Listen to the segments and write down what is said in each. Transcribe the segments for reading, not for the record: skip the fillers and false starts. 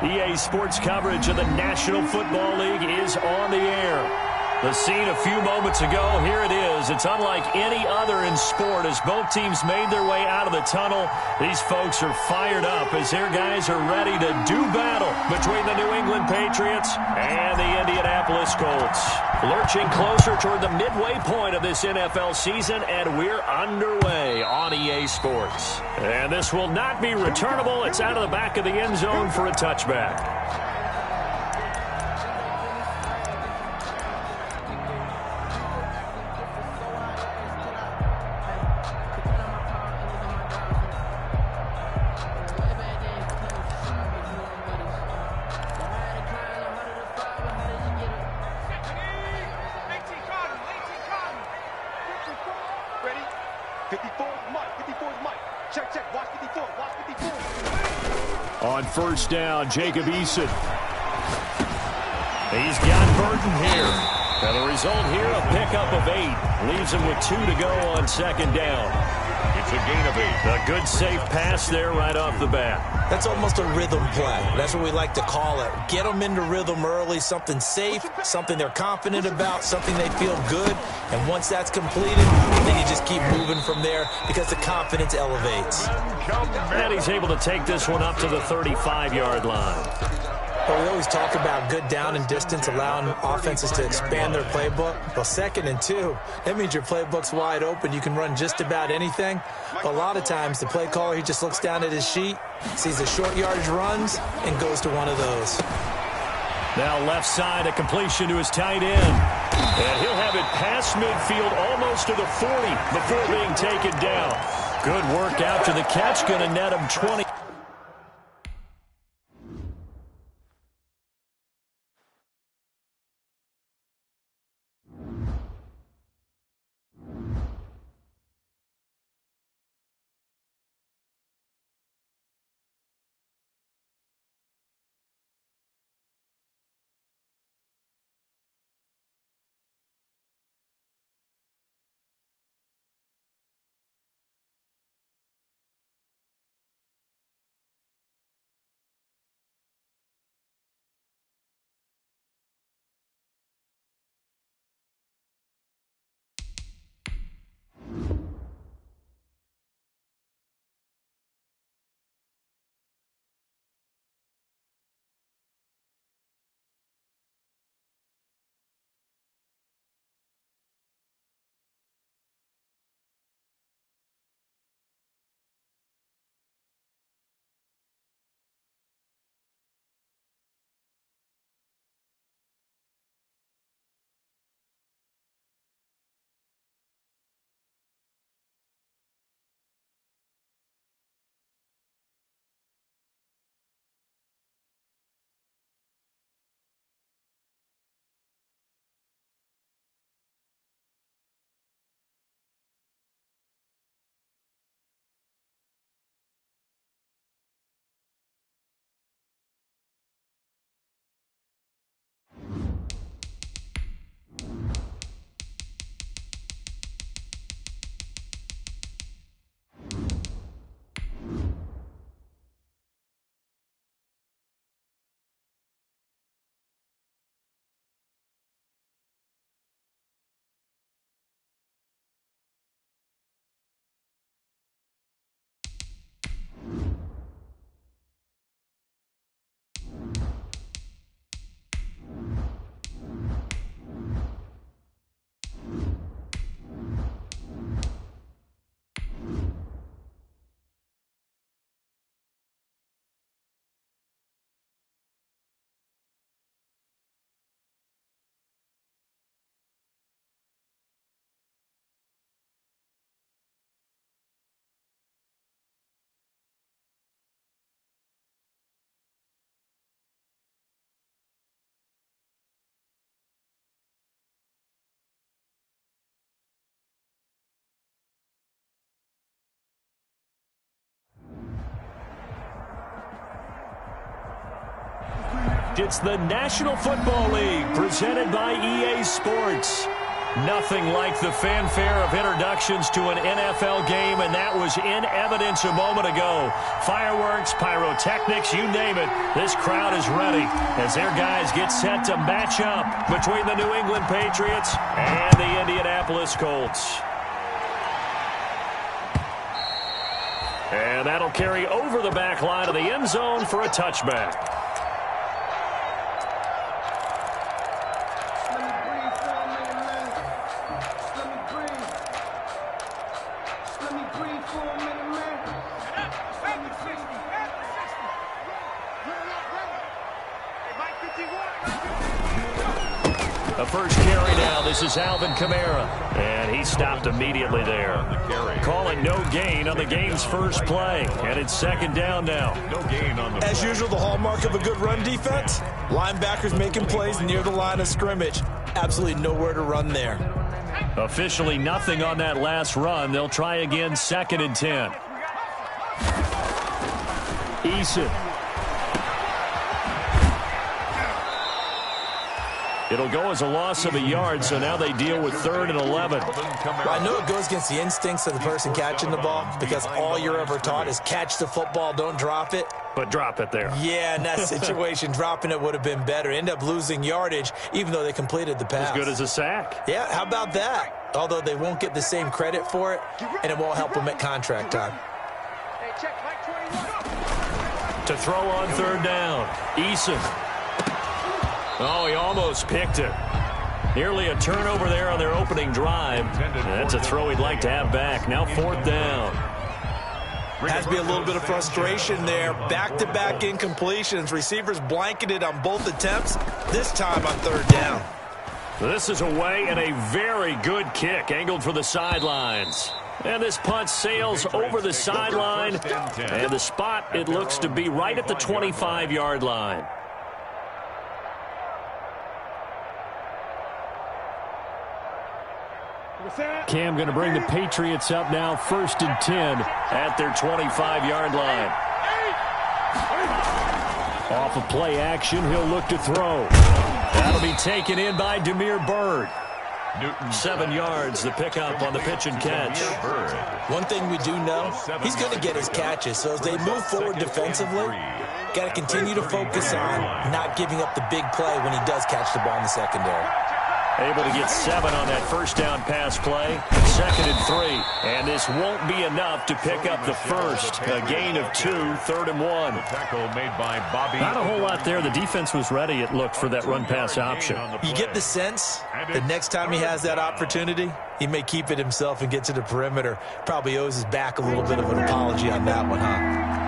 EA Sports coverage of the National Football League is on the air. The scene a few moments ago, here it is. It's unlike any other in sport as both teams made their way out of the tunnel. These folks are fired up as their guys are ready to do battle between the New England Patriots and the Indianapolis Colts. Lurching closer toward the midway point of this NFL season, and we're underway on EA Sports. And this will not be returnable. It's out of the back of the end zone for a touchback. On first down, Jacob Eason. He's got Burton here. And the result here, a pickup of 8. Leaves him with 2 to go on second down. It's a gain of 8. A good safe pass there right off the bat. That's almost a rhythm play. That's what we like to call it. Get them into rhythm early, something safe, something they're confident about, something they feel good. And once that's completed, then you just keep moving from there because the confidence elevates. And he's able to take this one up to the 35-yard line. Well, we always talk about good down and distance, allowing offenses to expand their playbook. Well, 2nd and 2, that means your playbook's wide open. You can run just about anything. But a lot of times, the play caller, he just looks down at his sheet, sees the short yardage runs, and goes to one of those. Now left side, a completion to his tight end. And he'll have it past midfield almost to the 40 before being taken down. Good work after the catch, going to net him 20. It's the National Football League presented by EA Sports. Nothing like the fanfare of introductions to an NFL game, and that was in evidence a moment ago. Fireworks, pyrotechnics, you name it. This crowd is ready as their guys get set to match up between the New England Patriots and the Indianapolis Colts. And that'll carry over the back line of the end zone for a touchback. The first carry now. This is Alvin Kamara. And he stopped immediately there. Calling no gain on the game's first play. And it's second down now. No gain on the As usual, the hallmark of a good run defense, linebackers making plays near the line of scrimmage. Absolutely nowhere to run there. Officially nothing on that last run. They'll try again, 2nd and 10. Eason. It'll go as a loss of a yard, so now they deal with 3rd and 11. Well, I know it goes against the instincts of the person catching the ball because all you're ever taught is catch the football, don't drop it. But drop it there. Yeah, in that situation, dropping it would have been better. End up losing yardage, even though they completed the pass. As good as a sack. Yeah, how about that? Although they won't get the same credit for it, and it won't help them at contract time. To throw on 3rd down, Eason. Oh, he almost picked it. Nearly a turnover there on their opening drive. That's a throw he'd like to have back. Now 4th down. Has to be a little bit of frustration there. Back-to-back incompletions. Receivers blanketed on both attempts, this time on 3rd down. This is away and a very good kick angled for the sidelines. And this punt sails over the sideline. And the spot, it looks to be right at the 25-yard line. Cam going to bring the Patriots up now, 1st and 10 at their 25-yard line. Off of play action, he'll look to throw. That'll be taken in by Damiere Byrd. 7 yards, the pickup on the pitch and catch. One thing we do know, he's going to get his catches. So as they move forward defensively, got to continue to focus on not giving up the big play when he does catch the ball in the secondary. Able to get 7 on that first down pass play. 2nd and 3. And this won't be enough to pick up the first. A gain of 2, 3rd and 1. Tackle made by Bobby. Not a whole lot there. The defense was ready, it looked, for that run-pass option. You get the sense the next time he has that opportunity, he may keep it himself and get to the perimeter. Probably owes his back a little bit of an apology on that one, huh?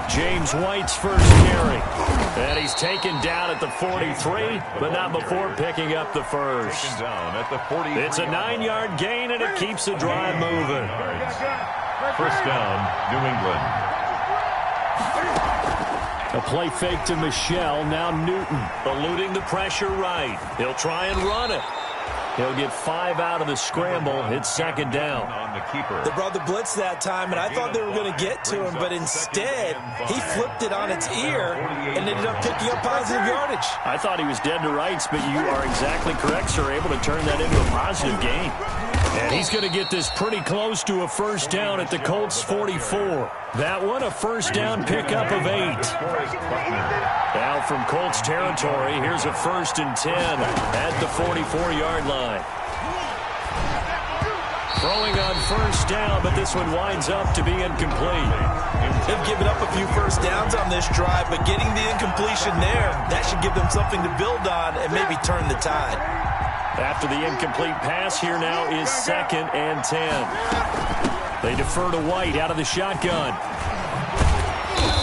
James White's first carry. And he's taken down at the 43, but not before picking up the first. It's a 9-yard gain, and it keeps the drive moving. First down, New England. A play fake to Michelle, now Newton. Eluding the pressure right. He'll try and run it. He'll get 5 out of the scramble. It's 2nd down. They brought the blitz that time, and I thought they were going to get to him, but instead, he flipped it on its ear and ended up picking up positive yardage. I thought he was dead to rights, but you are exactly correct, sir. Able to turn that into a positive gain. And he's going to get this pretty close to a first down at the Colts 44. That one, a first down pickup of 8. Now from Colts territory, here's a 1st and 10 at the 44-yard line. Throwing on first down, but this one winds up to be incomplete. They've given up a few first downs on this drive, but getting the incompletion there, that should give them something to build on and maybe turn the tide. After the incomplete pass, here now is 2nd and 10. They defer to White out of the shotgun.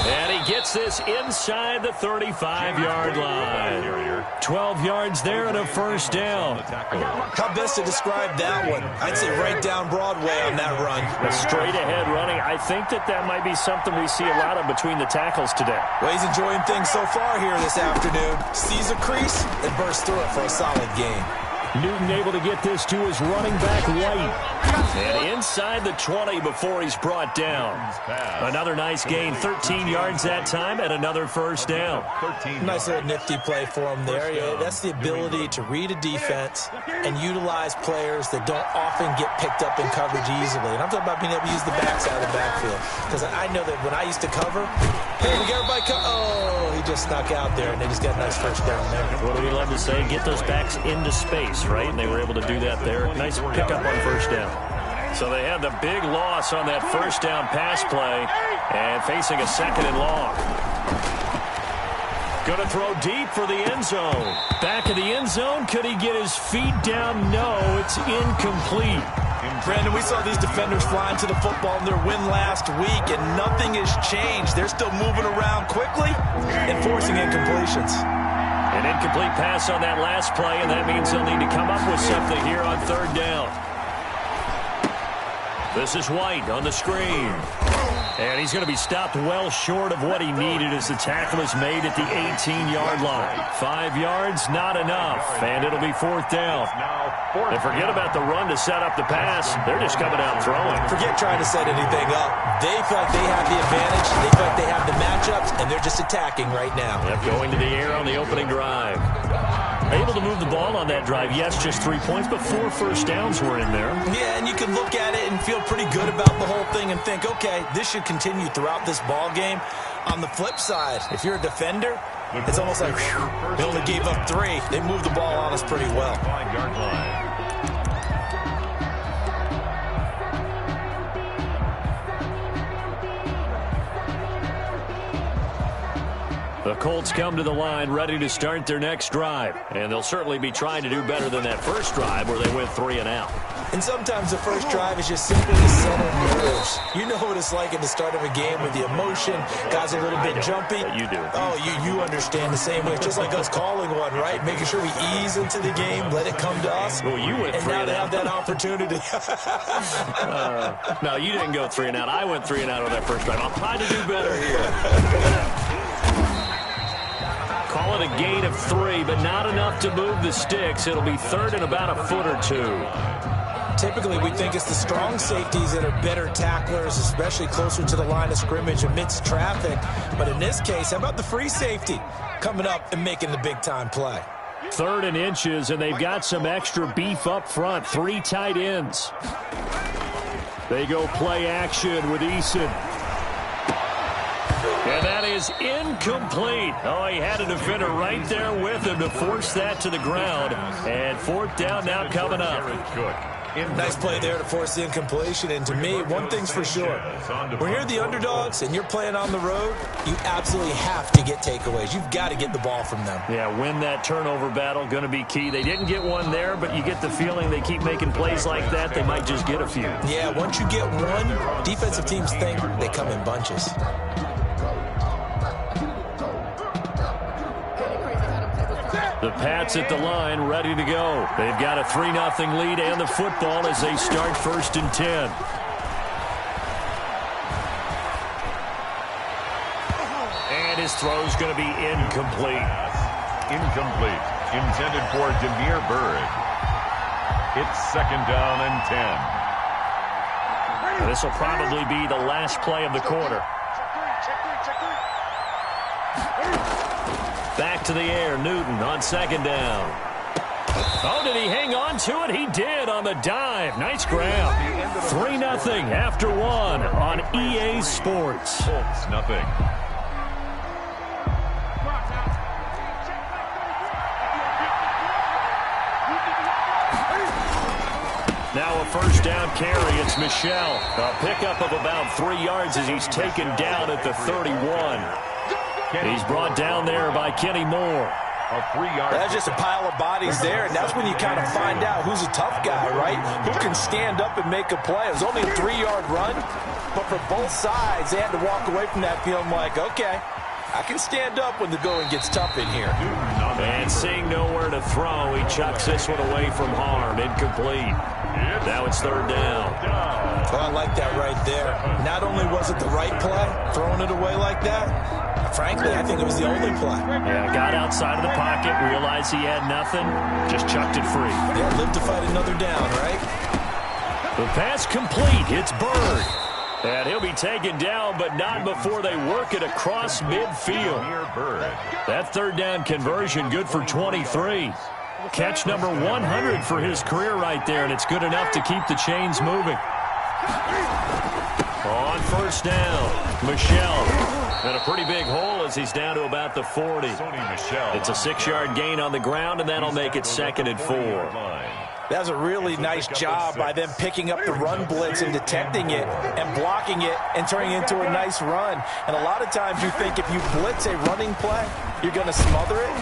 And he gets this inside the 35-yard line. 12 yards there and a first down. How best to describe that one? I'd say right down Broadway on that run. A straight-ahead running. I think that might be something we see a lot of between the tackles today. Well, he's enjoying things so far here this afternoon. Sees a crease and bursts through it for a solid gain. Newton able to get this to his running back, White. And inside the 20 before he's brought down. Another nice gain, 13 yards that time, and another first down. Nice little nifty play for him there. Yeah, that's the ability to read a defense and utilize players that don't often get picked up in coverage easily. And I'm talking about being able to use the backside of the backfield. Because I know that when I used to cover, hey, we got everybody oh, he just snuck out there, and they just got a nice first down there. What do we love to say? Get those backs into space, right? And they were able to do that there. Nice pickup on first down. So they had the big loss on that first down pass play and facing a second and long. Going to throw deep for the end zone. Back of the end zone. Could he get his feet down? No, it's incomplete. Brandon, we saw these defenders flying to the football in their win last week, and nothing has changed. They're still moving around quickly and forcing incompletions. An incomplete pass on that last play, and that means they'll need to come up with something here on third down. This is White on the screen. And he's going to be stopped well short of what he needed as the tackle is made at the 18-yard line. 5 yards, not enough, and it'll be fourth down. And forget about the run to set up the pass. They're just coming out throwing. Forget trying to set anything up. They feel like they have the advantage. They feel like they have the matchups, and they're just attacking right now. Yep, going to the air on the opening drive. Able to move the ball on that drive. Yes, just 3 points, but 4 first downs were in there. Yeah, and you can look at it and feel pretty good about the whole thing and think, okay, this should continue throughout this ball game. On the flip side, if you're a defender, it's almost like, whew, they only gave up 3. They moved the ball on us pretty well. 5-yard line. The Colts come to the line ready to start their next drive. And they'll certainly be trying to do better than that first drive where they went 3 and out. And sometimes the first drive is just simply to settle nerves. You know what it's like at the start of a game with the emotion. Guys are a little bit jumpy. You do. Oh, you understand the same way. It's just like us calling one, right? Making sure we ease into the game, let it come to us. Well, you went 3 and out. And now they have that opportunity. No, you didn't go 3 and out. I went 3 and out on that first drive. I'll try to do better here. Call it a gain of 3, but not enough to move the sticks. It'll be third and about a foot or 2. Typically, we think it's the strong safeties that are better tacklers, especially closer to the line of scrimmage amidst traffic. But in this case, how about the free safety coming up and making the big-time play? 3rd and inches, and they've got some extra beef up front. 3 tight ends. They go play action with Eason. And that is incomplete. Oh, he had a defender right there with him to force that to the ground. And 4th down now coming up. Nice play there to force the incompletion. And to me, one thing's for sure. When you're the underdogs and you're playing on the road, you absolutely have to get takeaways. You've got to get the ball from them. Yeah, win that turnover battle, going to be key. They didn't get one there, but you get the feeling they keep making plays like that, they might just get a few. Yeah, once you get one, defensive teams think they come in bunches. The Pats at the line, ready to go. They've got a 3-0 lead and the football as they start 1st and 10. And his throw's going to be incomplete. Incomplete. Intended for Demir Bird. It's 2nd down and 10. This will probably be the last play of the quarter. Back to the air, Newton on 2nd down. Oh, did he hang on to it? He did on the dive. Nice grab. 3-0 after 1 on EA Sports. Colts, nothing. Now a 1st down carry. It's Michel. A pickup of about 3 yards as he's taken down at the 31. He's brought down there by Kenny Moore. A 3-yard. That's just a pile of bodies there, and that's when you kind of find out who's a tough guy, right? Who can stand up and make a play. It was only a 3-yard run, but for both sides, they had to walk away from that feeling like, okay, I can stand up when the going gets tough in here. And seeing nowhere to throw, he chucks this one away from harm. Incomplete. Now it's 3rd down. Oh, I like that right there. Not only was it the right play, throwing it away like that, I Frankly, I think it was the only play. Yeah, got outside of the pocket, realized he had nothing, just chucked it free. Yeah, live to fight another down, right? The pass complete. It's Bird. And he'll be taken down, but not before they work it across midfield. That third down conversion good for 23. Catch number 100 for his career right there, and it's good enough to keep the chains moving. On first down, Michel. And a pretty big hole as he's down to about the 40. It's a 6-yard gain on the ground, and that'll make it 2nd and 4. That was a really nice job by them picking up the run blitz and detecting it and blocking it and turning it into a nice run. And a lot of times you think if you blitz a running play, you're going to smother it.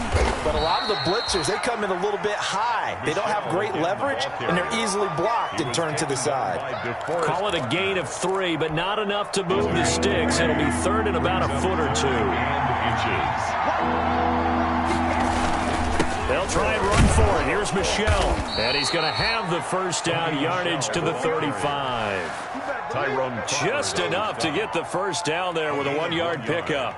But a lot of the blitzers, they come in a little bit high. They don't have great leverage, and they're easily blocked and turned to the side. Call it a gain of 3, but not enough to move the sticks. It'll be 3rd and about a foot or 2. They'll try and run for it. Here's Michel. And he's going to have the first down, yardage to the 35. Just enough to get the first down there with a 1-yard pickup.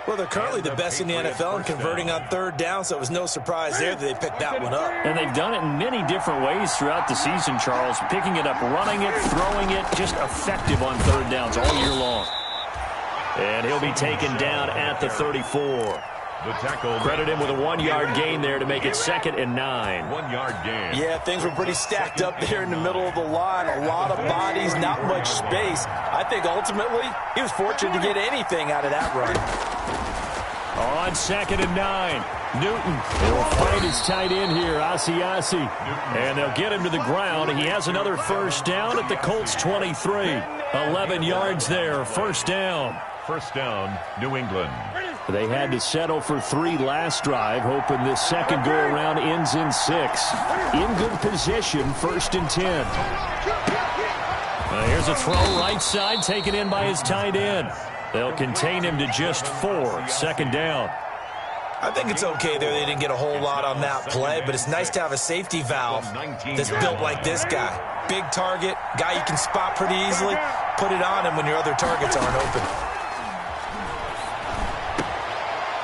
Well, they're currently the best in the NFL in converting on third down, so it was no surprise there that they picked that one up. And they've done it in many different ways throughout the season, Charles. Picking it up, running it, throwing it, just effective on third downs all year long. And he'll be taken down at the 34. Credit him with a 1-yard gain there to make it 2nd and 9. 1-yard gain. Yeah, things were pretty stacked up there in the middle of the line. A lot of bodies, not much space. I think ultimately he was fortunate to get anything out of that run. On 2nd and 9, Newton. They'll find his tight end here, Asiasi. And they'll get him to the ground. He has another first down at the Colts 23. 11 yards there, first down. First down, New England. They had to settle for 3 last drive, hoping this second go-around ends in 6. In good position, 1st and 10. Here's a throw right side, taken in by his tight end. They'll contain him to just 4, 2nd down. I think it's okay there. They didn't get a whole lot on that play, but it's nice to have a safety valve that's built like this guy. Big target, guy you can spot pretty easily. Put it on him when your other targets aren't open.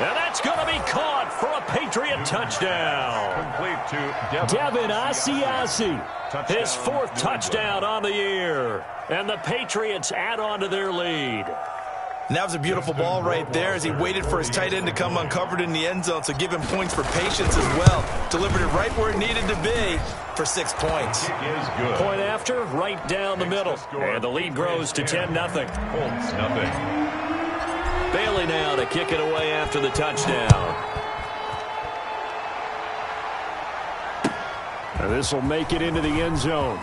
And that's going to be caught for a Patriot touchdown. Complete to Devin Asiasi. His 4th touchdown on the year. And the Patriots add on to their lead. And that was a beautiful ball right there as he waited for his tight end to come uncovered in the end zone, so give him points for patience as well. Delivered it right where it needed to be for 6 points. Point after, right down the middle. And the lead grows to 10-0. Colts, nothing. Bailey now to kick it away after the touchdown. This will make it into the end zone.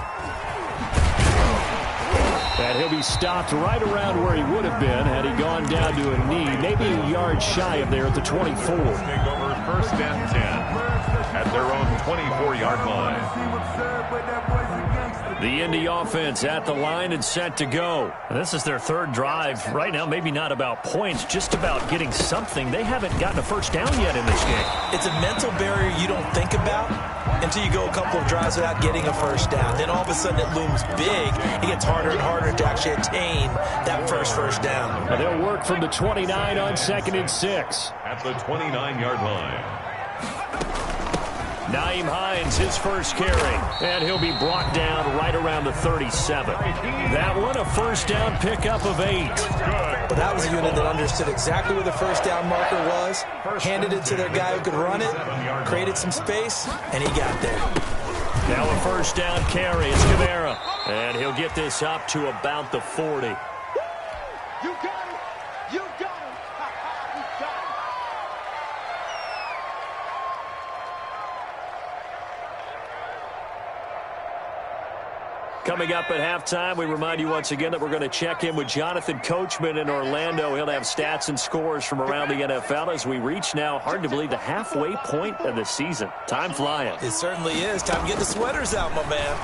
And he'll be stopped right around where he would have been had he gone down to a knee, maybe a yard shy of there at the 24. Take over 1st and 10 at their own 24-yard line. The Indy offense at the line and set to go. This is their 3rd drive. Right now, maybe not about points, just about getting something. They haven't gotten a first down yet in this game. It's a mental barrier you don't think about until you go a couple of drives without getting a first down. Then all of a sudden it looms big. It gets harder and harder to actually attain that first down. And they'll work from the 29 on 2nd and 6. At the 29-yard line. Naeem Hines, his first carry, and he'll be brought down right around the 37. That one, a first down pickup of 8. But that was a unit that understood exactly where the first down marker was, handed it to their guy who could run it, created some space, and he got there. Now a first down carry, it's Kamara, and he'll get this up to about the 40. You got it! You got it! You got it! Coming up at halftime, we remind you once again that we're going to check in with Jonathan Coachman in Orlando. He'll have stats and scores from around the NFL as we reach now, hard to believe, the halfway point of the season. Time flying. It certainly is. Time to get the sweaters out, my man.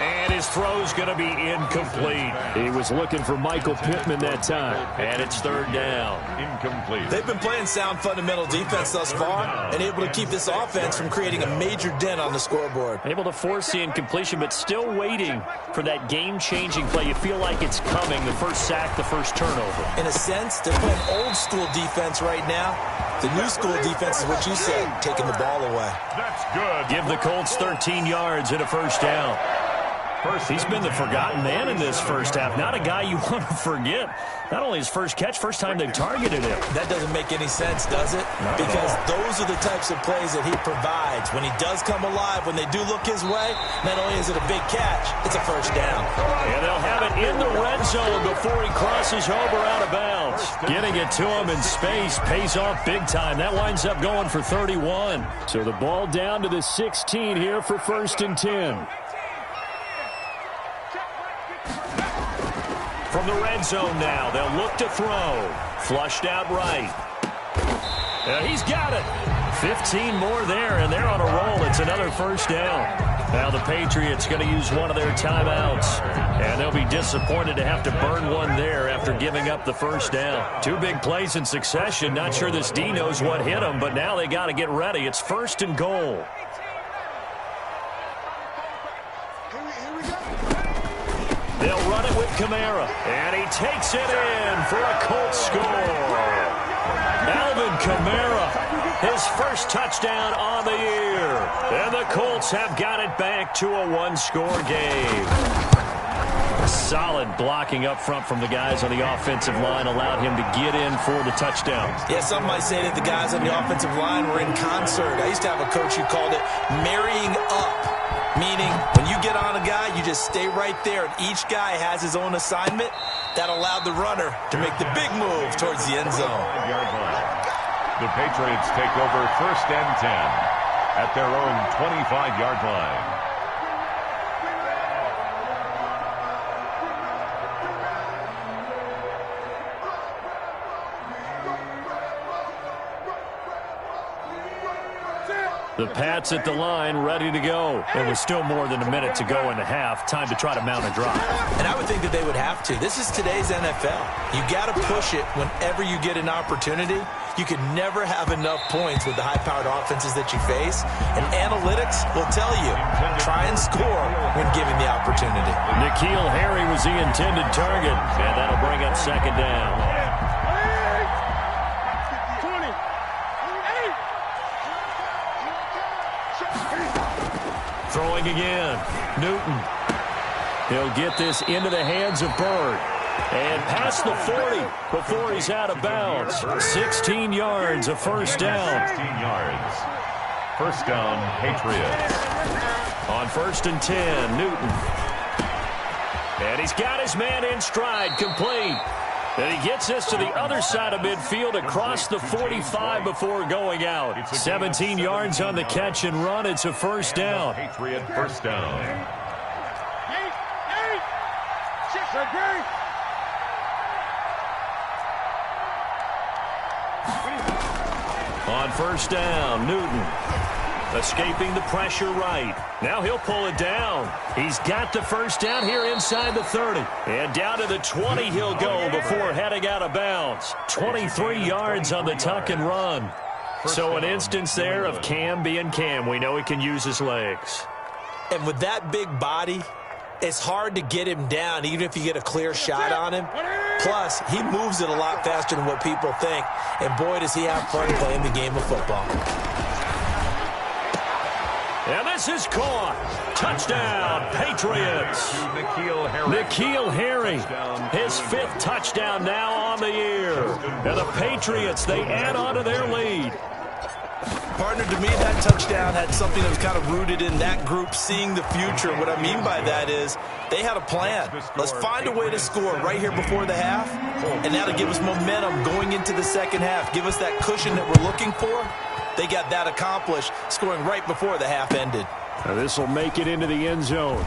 And his his throw's going to be incomplete. He was looking for Michael Pittman that time. And it's third down. Incomplete. They've been playing sound fundamental defense thus far and able to keep this offense from creating a major dent on the scoreboard. Able to force the incompletion, but still waiting for that game-changing play. You feel like it's coming, the first sack, the first turnover. In a sense, they're playing old-school defense right now. The new-school defense is what you said, taking the ball away. That's good. Give the Colts 13 yards and a first down. He's been the forgotten man in this first half. Not a guy you want to forget. Not only his first catch, first time they've targeted him. That doesn't make any sense, does it? Because those are the types of plays that he provides. When he does come alive, when they do look his way, not only is it a big catch, it's a first down. And they'll have it in the red zone before he crosses over out of bounds. Getting it to him in space pays off big time. That winds up going for 31. So the ball down to the 16 here for 1st and 10. From the red zone now, they'll look to throw. Flushed out right. He's got it. 15 more there, and they're on a roll. It's another first down. Now the Patriots going to use one of their timeouts, and they'll be disappointed to have to burn one there after giving up the first down. Two big plays in succession. Not sure this D knows what hit him, but now they got to get ready. It's 1st and goal. They'll run it with Kamara, and he takes it in for a Colts score. Alvin Kamara, his first touchdown on the year. And the Colts have got it back to a one-score game. Solid blocking up front from the guys on the offensive line allowed him to get in for the touchdown. Yeah, some might say that the guys on the offensive line were in concert. I used to have a coach who called it marrying up, meaning when you get on a guy, you just stay right there, and each guy has his own assignment. That allowed the runner to make the big move towards the end zone. The Patriots take over 1st and 10 at their own 25-yard line. The Pats at the line, ready to go. There was still more than a minute to go in the half. Time to try to mount a drive. And I would think that they would have to. This is today's NFL. You got to push it whenever you get an opportunity. You can never have enough points with the high-powered offenses that you face. And analytics will tell you, try and score when given the opportunity. N'Keal Harry was the intended target, and that'll bring up 2nd down. Throwing again. Newton. He'll get this into the hands of Bird. And past the 40 before he's out of bounds. 16 yards, a first down. 16 yards. First down, Patriots. On 1st and 10, Newton. And he's got his man in stride, complete. And he gets this to the other side of midfield across the 45 before going out. 17 yards on the catch and run. It's a first down. Patriot first down. On first down, Newton. Escaping the pressure right. Now he'll pull it down. He's got the first down here inside the 30. And down to the 20 he'll go before heading out of bounds. 23 yards on the tuck and run. So an instance there of Cam being Cam. We know he can use his legs. And with that big body, it's hard to get him down even if you get a clear shot on him. Plus, he moves it a lot faster than what people think. And boy, does he have fun playing the game of football. And this is caught. Touchdown, Patriots. N'Keal Harry, his 5th touchdown now on the year. And the Patriots, they add on to their lead. Partner, to me, that touchdown had something that was kind of rooted in that group seeing the future. What I mean by that is they had a plan. Let's find a way to score right here before the half, and that'll give us momentum going into the second half. Give us that cushion that we're looking for. They got that accomplished, scoring right before the half ended. Now this will make it into the end zone.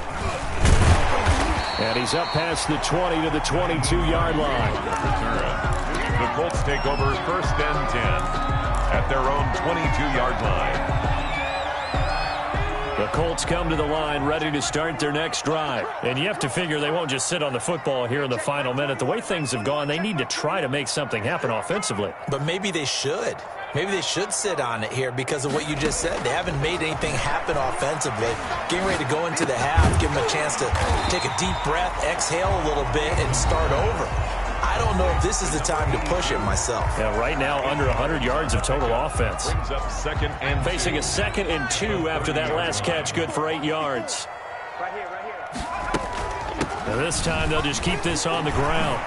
And he's up past the 20 to the 22-yard line. The Colts take over 1st and 10 at their own 22-yard line. The Colts come to the line ready to start their next drive. And you have to figure they won't just sit on the football here in the final minute. The way things have gone, they need to try to make something happen offensively. But maybe they should. Maybe they should sit on it here because of what you just said. They haven't made anything happen offensively. Getting ready to go into the half, give them a chance to take a deep breath, exhale a little bit, and start over. I don't know if this is the time to push it myself. Yeah, right now under 100 yards of total offense. Brings up second and Facing a 2nd and 2 after that last catch, good for 8 yards. Right here, right here. Now this time they'll just keep this on the ground.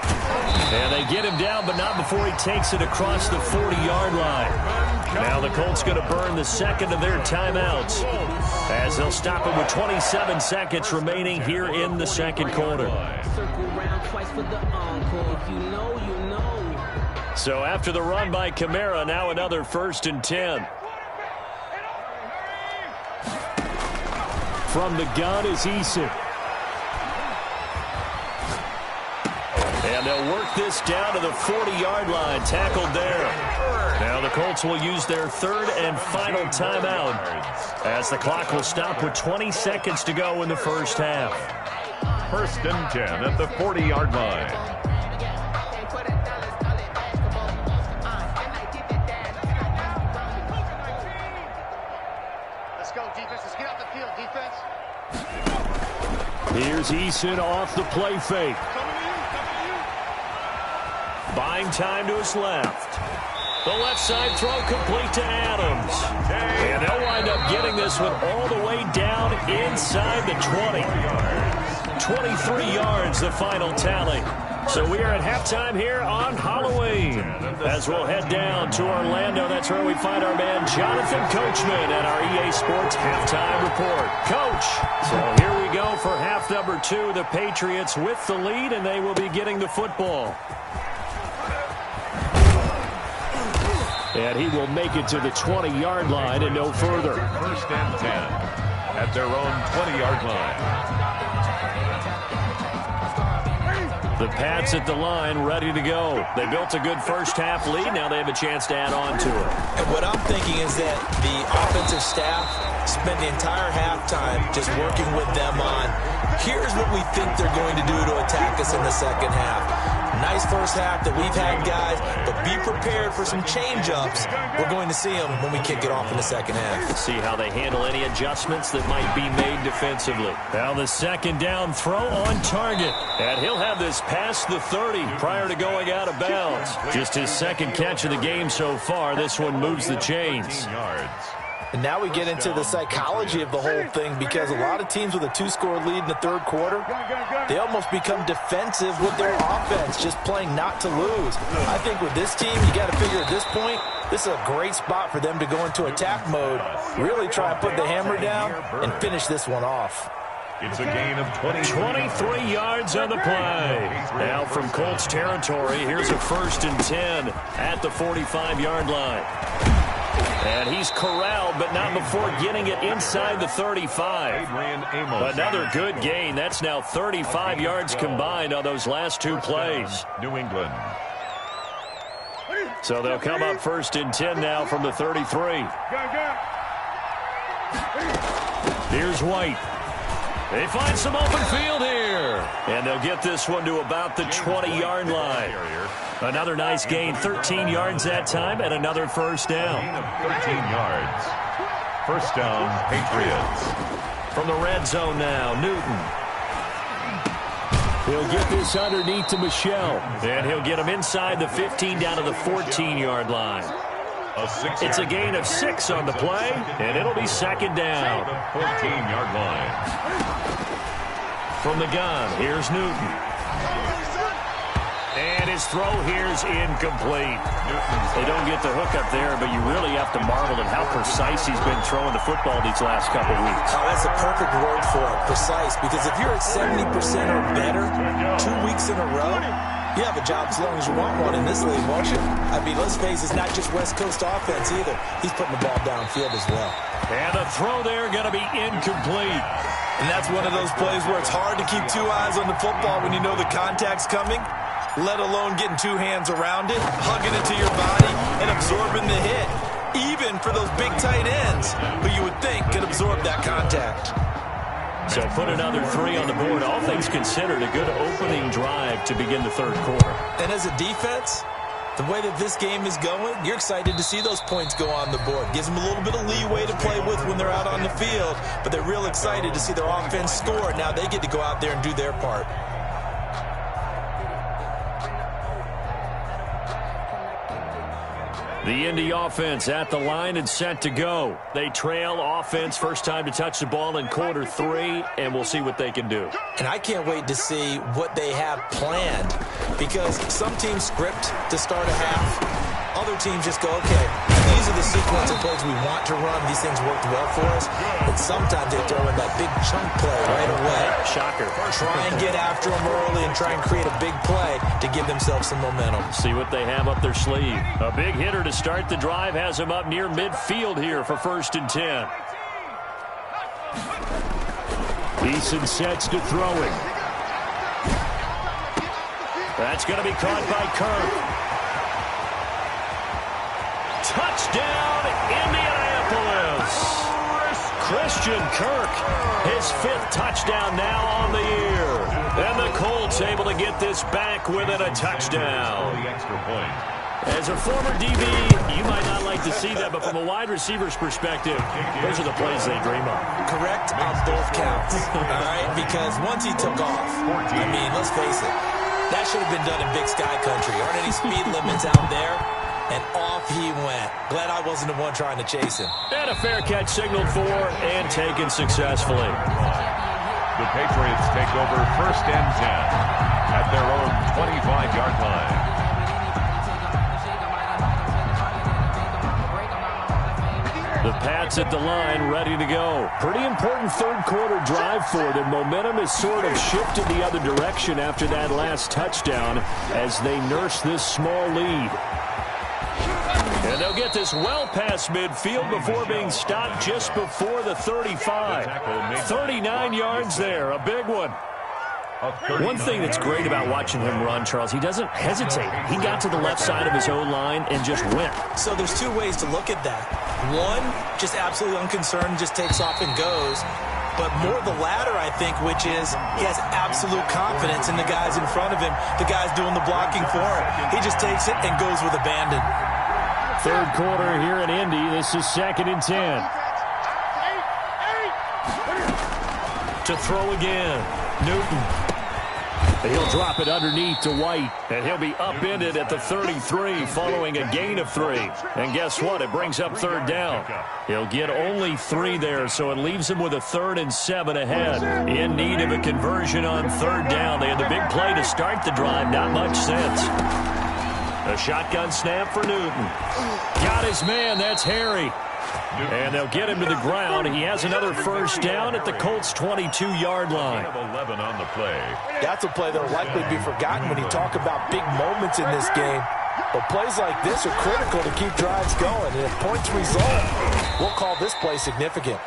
And they get him down, but not before he takes it across the 40-yard line. Now the Colts going to burn the second of their timeouts as they'll stop it with 27 seconds remaining here in the second quarter. So after the run by Kamara, now another 1st and 10. From the gun is Eason. And they'll work this down to the 40-yard line, tackled there. Now the Colts will use their 3rd and final timeout as the clock will stop with 20 seconds to go in the first half. 1st and 10 at the 40-yard line. Let's go, defense. Let's get out the field, defense. Here's Eason off the play fake. Buying time to his left. The left side throw complete to Adams. And they'll wind up getting this one all the way down inside the 20. 23 yards, the final tally. So we are at halftime here on Halloween. As we'll head down to Orlando, that's where we find our man Jonathan Coachman at our EA Sports Halftime Report. Coach, so here we go for half number 2. The Patriots with the lead, and they will be getting the football. And he will make it to the 20-yard line and no further. 1st and 10 at their own 20-yard line. The Pats at the line, ready to go. They built a good first half lead. Now they have a chance to add on to it. And what I'm thinking is that the offensive staff spent the entire halftime just working with them on, here's what we think they're going to do to attack us in the second half. Nice first half that we've had, guys, but be prepared for some change-ups. We're going to see them when we kick it off in the second half. See how they handle any adjustments that might be made defensively. Now the second down throw on target. And he'll have this past the 30 prior to going out of bounds. Just his 2nd catch of the game so far. This one moves the chains. And now we get into the psychology of the whole thing, because a lot of teams with a 2-score lead in the 3rd quarter, they almost become defensive with their offense, just playing not to lose. I think with this team, you got to figure at this point, this is a great spot for them to go into attack mode, really try and put the hammer down and finish this one off. It's a gain of 23 yards on the play. Now from Colts territory, here's a 1st and 10 at the 45-yard line. And he's corralled, but not before getting it inside the 35. Another good gain. That's now 35 yards combined on those last 2 plays. New England. So they'll come up 1st and 10 now from the 33. Here's White. They find some open field here. And they'll get this one to about the 20-yard line. Another nice gain, 13 yards that time, and another first down. 13 yards. First down, Patriots. From the red zone now, Newton. He'll get this underneath to Michelle. And he'll get him inside the 15 down to the 14-yard line. It's a gain of 6 on the play, and it'll be 2nd down. 14-yard line. From the gun, here's Newton. And his throw here's incomplete. They don't get the hook up there, but you really have to marvel at how precise he's been throwing the football these last couple weeks. Oh, that's a perfect word for it, precise, because if you're at 70% or better 2 weeks in a row, you have a job as long as you want one in this league, won't you? I mean, let's face it, it's not just West Coast offense either. He's putting the ball downfield as well. And the throw there going to be incomplete. And that's one of those plays where it's hard to keep 2 eyes on the football when you know the contact's coming, let alone getting 2 hands around it, hugging it to your body, and absorbing the hit. even for those big tight ends who you would think could absorb that contact. So put another 3 on the board. All things considered, a good opening drive to begin the third quarter. And as a defense, the way that this game is going, you're excited to see those points go on the board. Gives them a little bit of leeway to play with when they're out on the field, but they're real excited to see their offense score. Now they get to go out there and do their part. The Indy offense at the line and set to go. They trail offense, first time to touch the ball in quarter 3, and we'll see what they can do. And I can't wait to see what they have planned, because some teams script to start a half. Other teams just go, okay, these are the sequence of plays we want to run. These things worked well for us. And sometimes they throw in that big chunk play right away. Shocker. Try and get after them early and try and create a big play to give themselves some momentum. See what they have up their sleeve. A big hitter to start the drive has him up near midfield here for 1st and 10. Eason sets to throwing. That's going to be caught by Kirk. Touchdown, Indianapolis. Christian Kirk, his 5th touchdown now on the year. And the Colts able to get this back within a touchdown. As a former DB, you might not like to see that, but from a wide receiver's perspective, those are the plays they dream of. Correct on both counts, all right? Because once he took off, I mean, let's face it, that should have been done in Big Sky Country. Aren't any speed limits out there? And off he went. Glad I wasn't the one trying to chase him. And a fair catch signaled for and taken successfully. The Patriots take over 1st and 10 at their own 25-yard line. The Pats at the line, ready to go. Pretty important third quarter drive for them. Momentum has sort of shifted the other direction after that last touchdown as they nurse this small lead. And they'll get this well past midfield before being stopped just before the 35. 39 yards there, a big one. One thing that's great about watching him run, Charles, he doesn't hesitate. He got to the left side of his O-line and just went. So there's 2 ways to look at that. One, just absolutely unconcerned, just takes off and goes. But more the latter, I think, which is he has absolute confidence in the guys in front of him, the guys doing the blocking for him. He just takes it and goes with abandon. Third quarter here in Indy. This is 2nd and 10. To throw again, Newton. He'll drop it underneath to White, and he'll be upended at the 33 following a gain of 3. And guess what? It brings up 3rd down. He'll get only 3 there, so it leaves him with a 3rd and 7 ahead. In need of a conversion on 3rd down. They had the big play to start the drive. Not much sense. A shotgun snap for Newton. Got his man. That's Harry. And they'll get him to the ground. He has another 1st down at the Colts' 22-yard line. 11 on the play. That's a play that will likely be forgotten when you talk about big moments in this game. But plays like this are critical to keep drives going. And if points result, we'll call this play significant.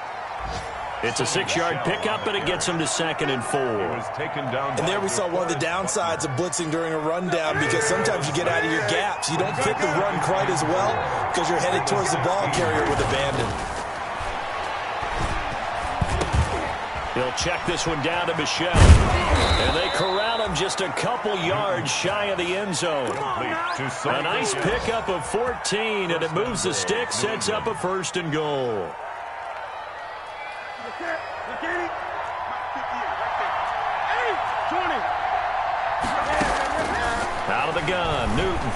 It's a 6-yard pickup, and it gets him to 2nd and 4. And there we saw one of the downsides of blitzing during a rundown, because sometimes you get out of your gaps. You don't fit the run quite as well because you're headed towards the ball carrier with abandon. He'll check this one down to Michelle. And they corral him just a couple yards shy of the end zone. A nice pickup of 14, and it moves the stick, sets up a 1st and goal. Out of the gun, Newton.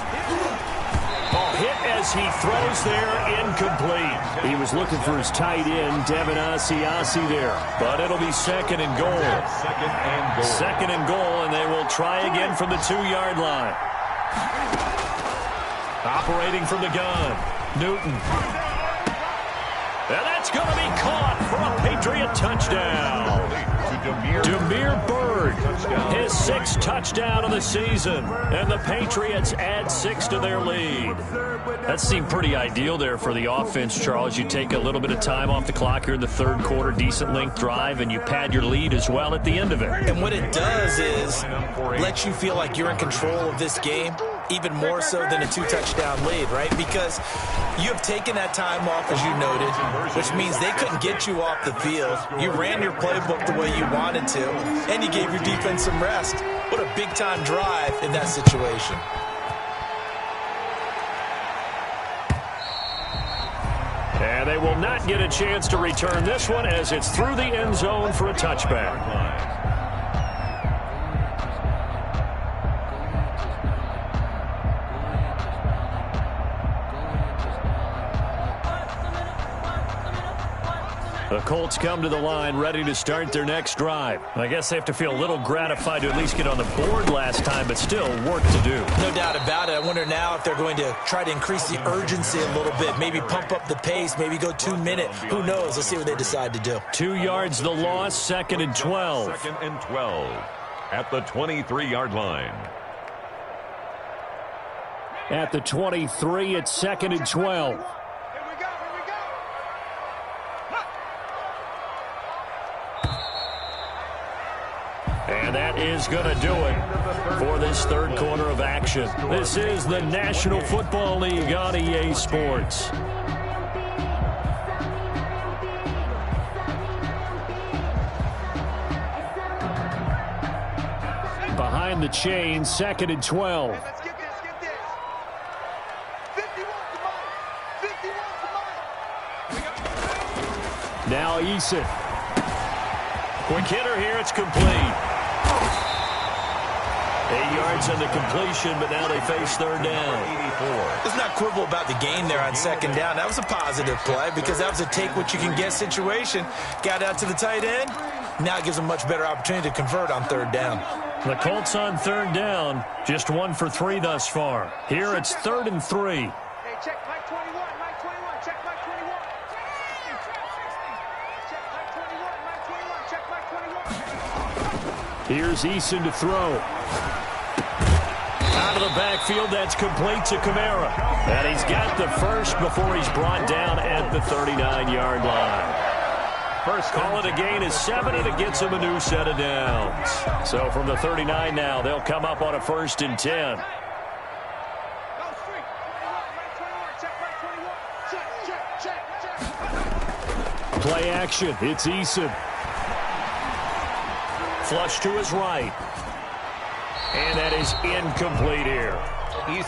Ball hit as he throws there, incomplete. He was looking for his tight end, Devin Asiasi there. But it'll be 2nd and goal. 2nd and goal, and they will try again from the 2-yard line. Operating from the gun, Newton. And that's going to be caught for a Patriot touchdown. Demir Bird, his 6th touchdown of the season. And the Patriots add 6 to their lead. That seemed pretty ideal there for the offense, Charles. You take a little bit of time off the clock here in the third quarter, decent length drive, and you pad your lead as well at the end of it. And what it does is let you feel like you're in control of this game. even more so than a 2-touchdown lead, right? Because you have taken that time off, as you noted, which means they couldn't get you off the field. You ran your playbook the way you wanted to, and you gave your defense some rest. What a big-time drive in that situation. And they will not get a chance to return this one as it's through the end zone for a touchback. The Colts come to the line ready to start their next drive. I guess they have to feel a little gratified to at least get on the board last time, but still work to do. No doubt about it. I wonder now if they're going to try to increase the urgency a little bit, maybe pump up the pace, maybe go 2-minute. Who knows? Let's see what they decide to do. 2 yards the loss, 2nd and 12. 2nd and 12 at the 23-yard line. At the 23, it's 2nd and 12. And that is going to do it for this third quarter of action. This is the National Football League on EA Sports. Behind the chain, 2nd and 12. Let's get this, get this. 51 to mine. Now Eason. Quick hitter here, it's complete. 8 yards on the completion, but now they face third down. 84. Let's not quibble about the gain there on 2nd down. That was a positive play because that was a take-what-you-can-get situation. Got out to the tight end. Now it gives them a much better opportunity to convert on 3rd down. The Colts on 3rd down, just 1 for 3 thus far. Here it's 3rd and 3. Hey, check Mike 21, Mike 21, check Mike 21. Check Mike 21, Mike 21, check Mike 21. Here's Eason to throw. Out of the backfield, that's complete to Kamara. And he's got the first before he's brought down at the 39-yard line. First call it a gain is 7, and it gets him a new set of downs. So from the 39 now, they'll come up on a 1st and 10. Play action. It's Eason. Flush to his right. And that is incomplete here.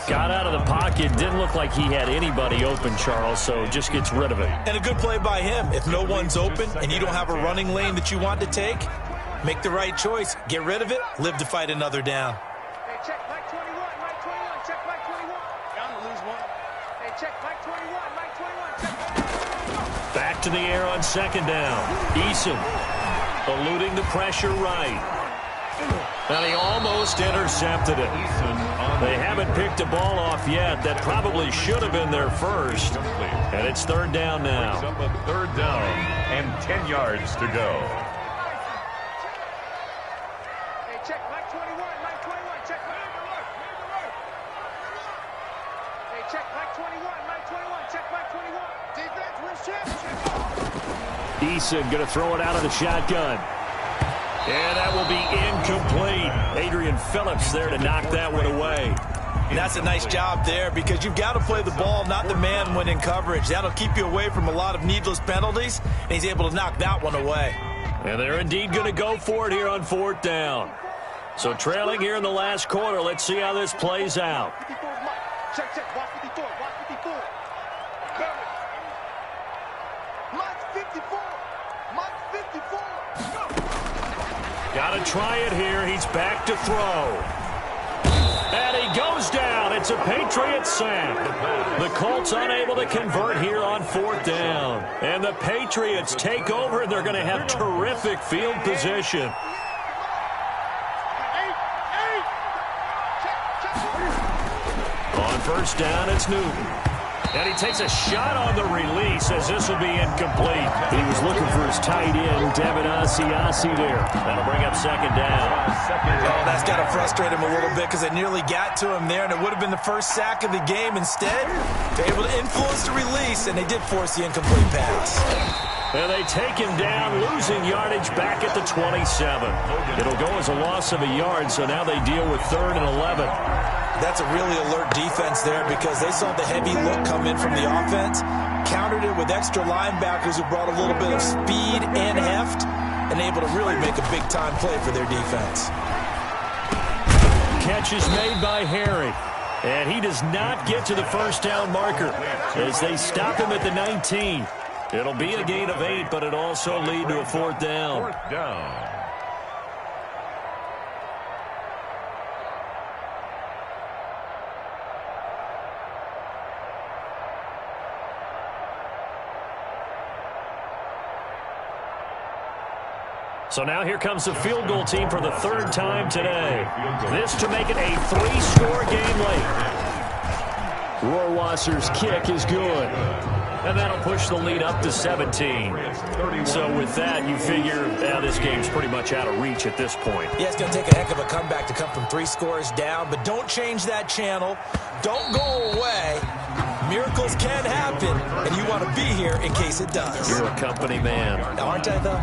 Got out of the pocket. Didn't look like he had anybody open, Charles, so just gets rid of it. And a good play by him. If no one's open and you don't have a running lane that you want to take, make the right choice. Get rid of it. Live to fight another down. Hey, check Mike 21, Mike 21, check Mike 21. Down to lose one. Hey, check Mike 21, Mike 21, check Mike 21. Back to the air on 2nd down. Eason eluding the pressure right. And he almost intercepted it. They haven't picked a ball off yet. That probably should have been their first. And it's 3rd down now. Up a 3rd down and 10 yards to go. Hey, check Mike 21, Mike 21, check Mike 21. Hey, check Mike 21, Mike 21, check Mike 21. Defense, where's check? Eason going to throw it out of the shotgun. And that will be incomplete. Adrian Phillips there to knock that one away. And that's a nice job there because you've got to play the ball, not the man when in coverage. That'll keep you away from a lot of needless penalties, and he's able to knock that one away. And they're indeed going to go for it here on 4th down. So trailing here in the last quarter. Let's see how this plays out. 54 is Mike. Check, check, watch 54, watch 54. Mike's 54. Mike's 54. Got to try it here. He's back to throw. And he goes down. It's a Patriots sack. The Colts unable to convert here on 4th down. And the Patriots take over, and they're going to have terrific field position. On 1st down, it's Newton. And he takes a shot on the release as this will be incomplete. He was looking for his tight end, Devin Asiasi there. That'll bring up 2nd down. Oh, that's got to frustrate him a little bit because they nearly got to him there, and it would have been the first sack of the game. Instead, they're able to influence the release, and they did force the incomplete pass. And they take him down, losing yardage back at the 27. It'll go as a loss of a yard, so now they deal with 3rd and 11. That's a really alert defense there because they saw the heavy look come in from the offense, countered it with extra linebackers who brought a little bit of speed and heft, and able to really make a big-time play for their defense. Catch is made by Harry, and he does not get to the first down marker as they stop him at the 19. It'll be a gain of 8, but it also lead to a fourth down. Fourth down. So now here comes the field goal team for the third time today. This to make it a 3-score game late. Rohrwasser's kick is good. And that'll push the lead up to 17. So with that, you figure this game's pretty much out of reach at this point. Yeah, it's going to take a heck of a comeback to come from 3 scores down, but don't change that channel. Don't go away. Miracles can happen, and you want to be here in case it does. You're a company man. Aren't I, though?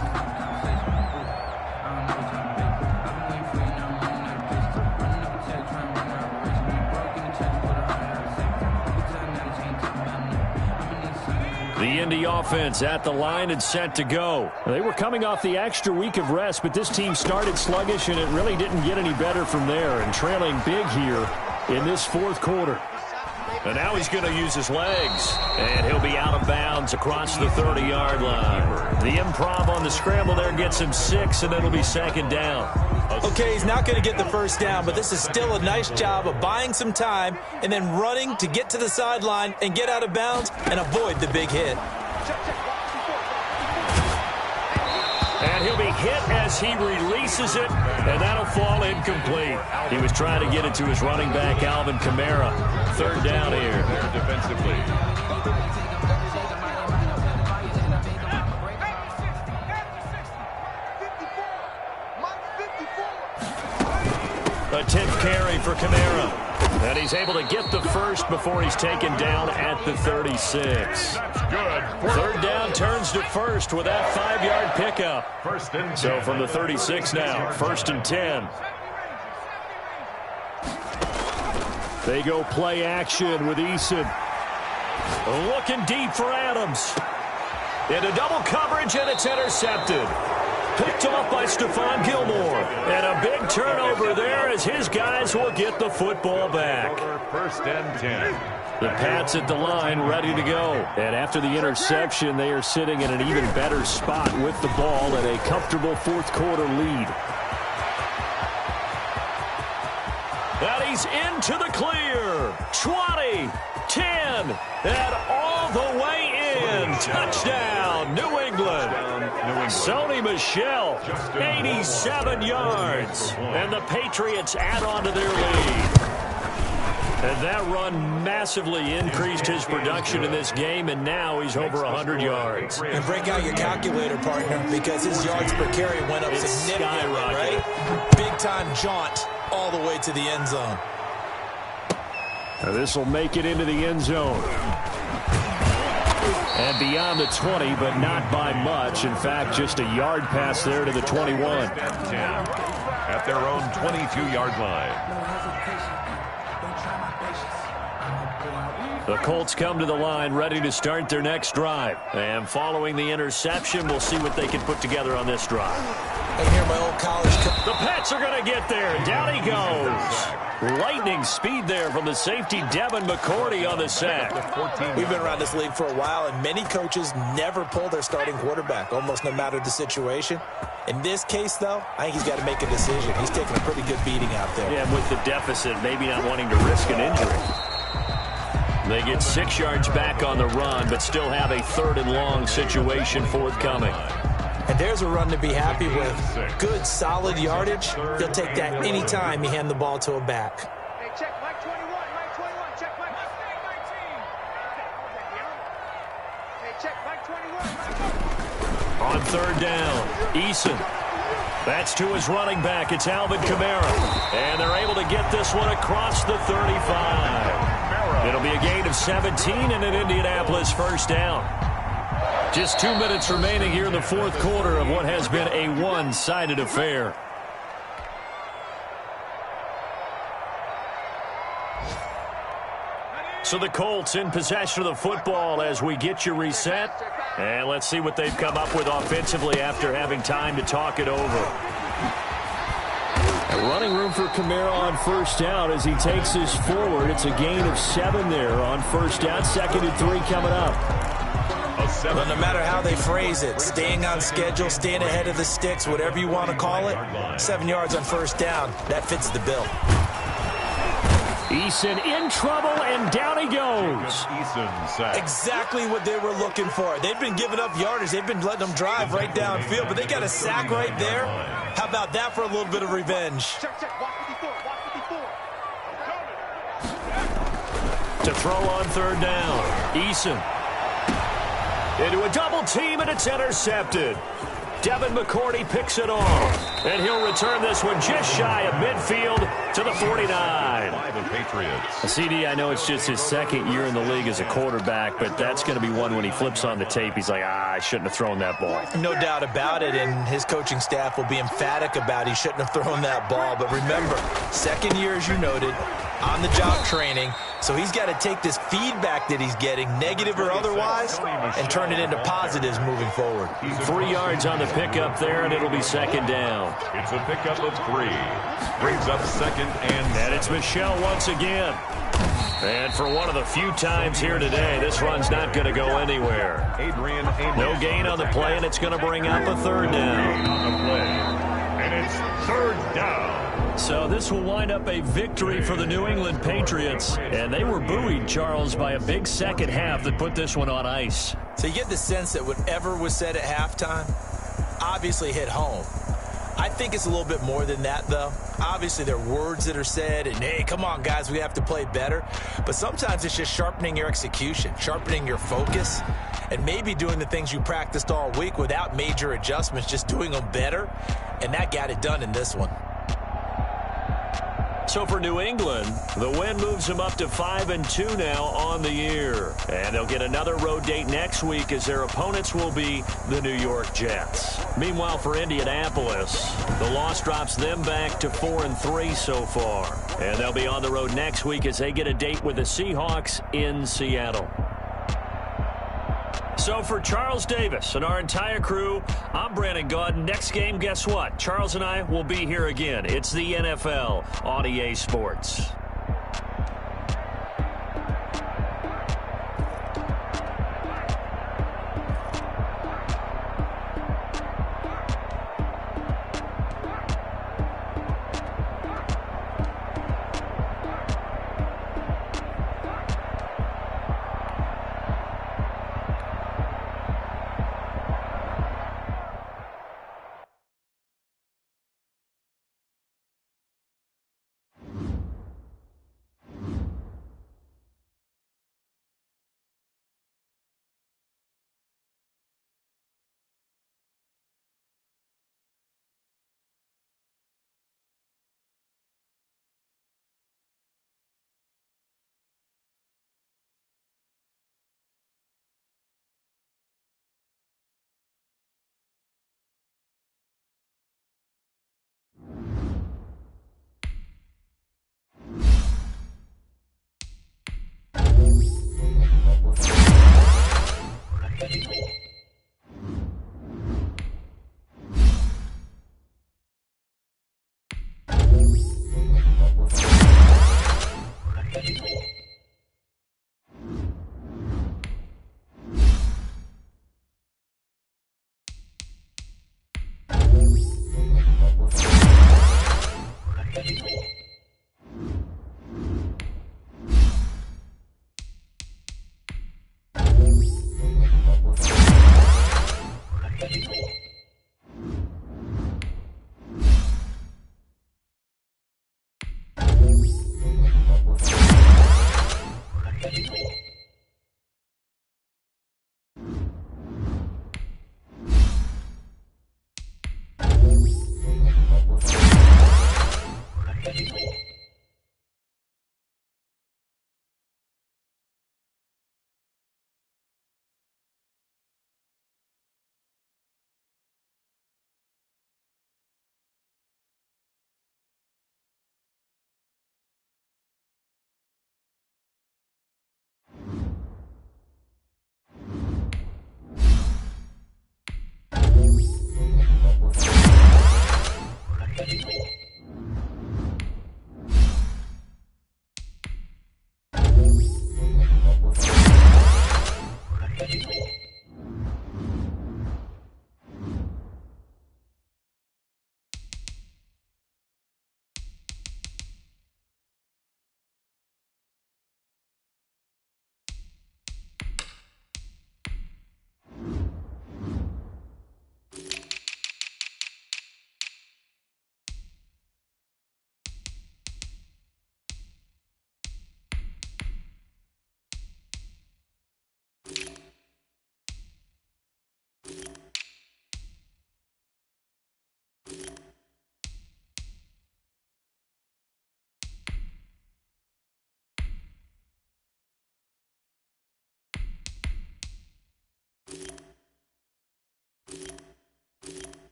The Indy offense at the line and set to go. They were coming off the extra week of rest, but this team started sluggish, and it really didn't get any better from there, and trailing big here in this fourth quarter. And now he's going to use his legs, and he'll be out of bounds across the 30-yard line. The improv on the scramble there gets him 6, and it'll be second down. Okay, he's not going to get the first down, but this is still a nice job of buying some time and then running to get to the sideline and get out of bounds and avoid the big hit. And he'll be hit as he releases it, and that'll fall incomplete. He was trying to get it to his running back, Alvin Kamara. Third down here. There defensively. A 10th carry for Kamara. And he's able to get the first before he's taken down at the 36. That's good. Third down turns to first with that 5-yard pickup. First and 10. So from the 36 now, first and 10. They go play action with Eason. Looking deep for Adams. Into double coverage, and it's intercepted. Picked off by Stephon Gilmore. And a big turnover there as his guys will get the football back. First and 10. The Pats at the line ready to go. And after the interception, they are sitting in an even better spot with the ball and a comfortable fourth quarter lead. And he's into the clear. 20, 10, and all the way in. Touchdown, New England. Sony Michel, 87 yards. And the Patriots add on to their lead. And that run massively increased his production in this game, and now he's over 100 yards. And break out your calculator, partner, because his yards per carry went up significantly, right? Big-time jaunt all the way to the end zone. Now this will make it into the end zone. And beyond the 20, but not by much. In fact, just a yard pass there to the 21. At their own 22-yard line. The Colts come to the line ready to start their next drive. And following the interception, we'll see what they can put together on this drive. And here my old college The Pats are going to get there. Down he goes. Lightning speed there from the safety, Devin McCourty, on the sack. We've been around this league for a while, and many coaches never pull their starting quarterback, almost no matter the situation. In this case, though, I think he's got to make a decision. He's taking a pretty good beating out there. Yeah, with the deficit, maybe not wanting to risk an injury. They get 6 yards back on the run, but still have a third and long situation forthcoming. And there's a run to be happy with. Good, solid yardage. He'll take that any time you hand the ball to a back. Hey, check Mike 21, Mike 21, check Mike 19. Hey, check Mike 21, Mike 21. On third down, Eason. That's to his running back. It's Alvin Kamara. And they're able to get this one across the 35. It'll be a gain of 17 and an Indianapolis first down. Just 2 minutes remaining here in the fourth quarter of what has been a one-sided affair. So the Colts in possession of the football as we get you reset. And let's see what they've come up with offensively after having time to talk it over. Running room for Kamara on first down as he takes this forward. It's a gain of 7 there on first down. 2nd and 3 coming up. Well, no matter how they phrase it, staying on schedule, staying ahead of the sticks, whatever you want to call it, 7 yards on first down, that fits the bill. Eason in trouble, and down he goes. Exactly what they were looking for. They've been giving up yardage. They've been letting them drive right downfield, but they got a sack right there. How about that for a little bit of revenge? To throw on third down, Eason. Into a double team, and it's intercepted. Devin McCourty picks it off, and he'll return this one just shy of midfield to the 49. CD, I know it's just his 2nd year in the league as a quarterback, but that's going to be one when he flips on the tape. He's like, I shouldn't have thrown that ball. No doubt about it, and his coaching staff will be emphatic about he shouldn't have thrown that ball. But remember, 2nd year, as you noted, on-the-job training, so he's got to take this feedback that he's getting, negative or otherwise, and turn it into positives moving forward. 3 yards on the pickup there, and it'll be 2nd down. It's a pickup of 3. Brings up 2nd and it's Michel once again. And for one of the few times here today, this run's not going to go anywhere. No gain on the play, and it's going to bring up a 3rd down. On the play, and it's 3rd down. So this will wind up a victory for the New England Patriots. And they were buoyed, Charles, by a big second half that put this one on ice. So you get the sense that whatever was said at halftime obviously hit home. I think it's a little bit more than that, though. Obviously, there are words that are said, and, hey, come on, guys, we have to play better. But sometimes it's just sharpening your execution, sharpening your focus, and maybe doing the things you practiced all week without major adjustments, just doing them better. And that got it done in this one. So for New England, the win moves them up to 5-2 now on the year. And they'll get another road date next week as their opponents will be the New York Jets. Meanwhile, for Indianapolis, the loss drops them back to 4-3 so far. And they'll be on the road next week as they get a date with the Seahawks in Seattle. So for Charles Davis and our entire crew, I'm Brandon Gaudin. Next game, guess what? Charles and I will be here again. It's the NFL on EA Sports.